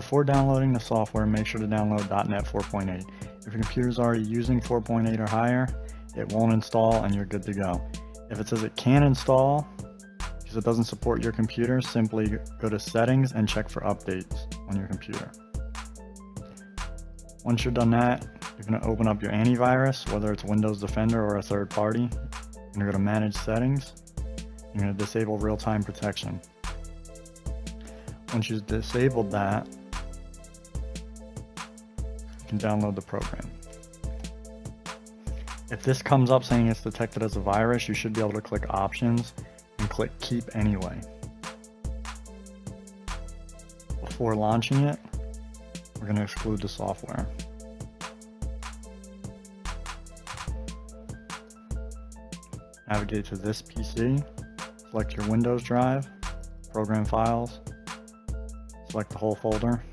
Before downloading the software, make sure to download .NET 4.8. If your computer is already using 4.8 or higher, it won't install and you're good to go. If it says it can install, because it doesn't support your computer, simply go to Settings and check for updates on your computer. Once you're done that, you're going to open up your antivirus, whether it's Windows Defender or a third party. You're going to go to Manage Settings. You're going to disable real-time protection. Once you've disabled that, you can download the program. If this comes up saying it's detected as a virus, you should be able to click Options and click Keep Anyway. Before launching it, we're going to exclude the software. Navigate to this PC, select your Windows drive, Program Files, select the whole folder.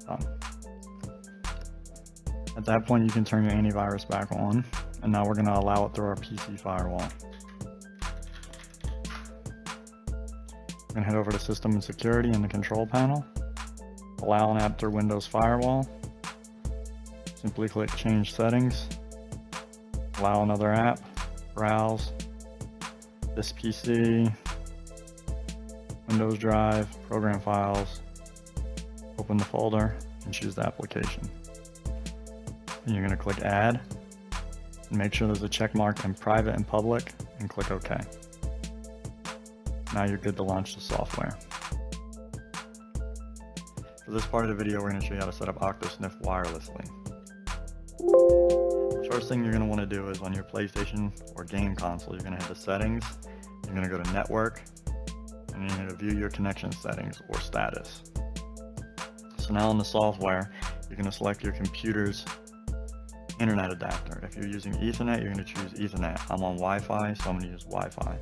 Done. At that point, you can turn your antivirus back on, and now we're going to allow it through our PC firewall. We're going to head over to System and Security in the Control Panel. Allow an app through Windows Firewall. Simply click Change Settings. Allow another app. Browse. This PC. Windows Drive. Program Files. Open the folder and choose the application. And you're going to click Add. And make sure there's a check mark in Private and Public and click OK. Now you're good to launch the software. For this part of the video, we're going to show you how to set up Octosniff wirelessly. The first thing you're going to want to do is on your PlayStation or game console, you're going to head to Settings, you're going to go to Network, and you're going to view your connection settings or status. So now in the software, you're going to select your computer's internet adapter. If you're using Ethernet, you're going to choose Ethernet. I'm on Wi-Fi, so I'm going to use Wi-Fi.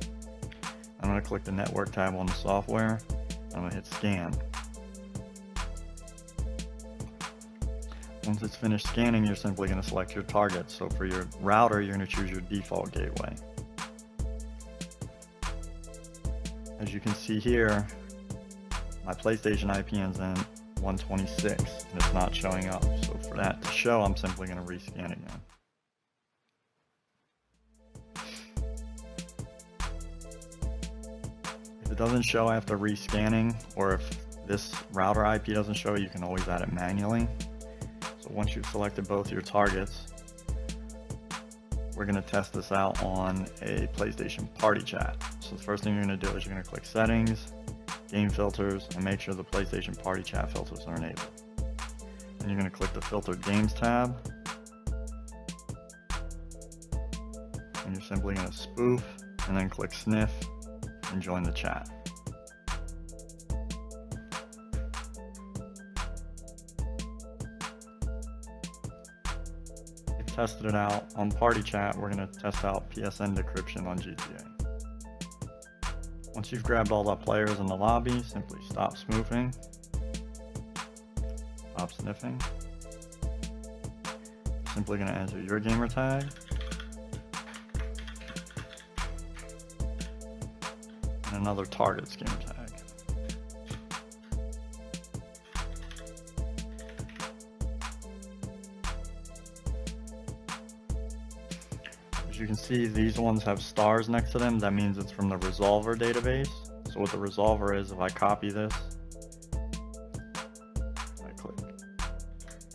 I'm going to click the Network tab on the software, and I'm going to hit Scan. Once it's finished scanning, you're simply going to select your target. So for your router, you're going to choose your default gateway. As you can see here, my PlayStation IP ends in 126 and it's not showing up. So for that to show, I'm simply going to rescan again. If it doesn't show after rescanning, or if this router IP doesn't show, you can always add it manually. So once you've selected both your targets, we're going to test this out on a PlayStation Party Chat. So the first thing you're going to do is you're going to click Settings, Game Filters, and make sure the PlayStation Party Chat filters are enabled. Then you're going to click the Filtered Games tab, and you're simply going to spoof and then click Sniff and join the chat. Tested it out on Party Chat. We're going to test out PSN decryption on GTA. Once you've grabbed all the players in the lobby, simply stop spoofing, stop sniffing. Simply going to enter your gamer tag, and another target's gamer tag. As you can see, these ones have stars next to them. That means it's from the Resolver database. So what the Resolver is, if I copy this, I click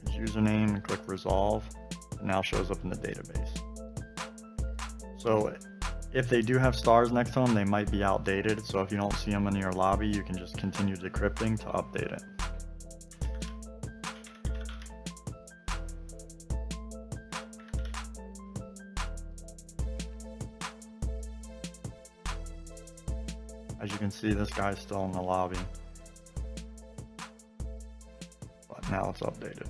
his username and click Resolve, it now shows up in the database. So if they do have stars next to them, they might be outdated. So if you don't see them in your lobby, you can just continue decrypting to update it. As you can see, this guy's still in the lobby, but now it's updated.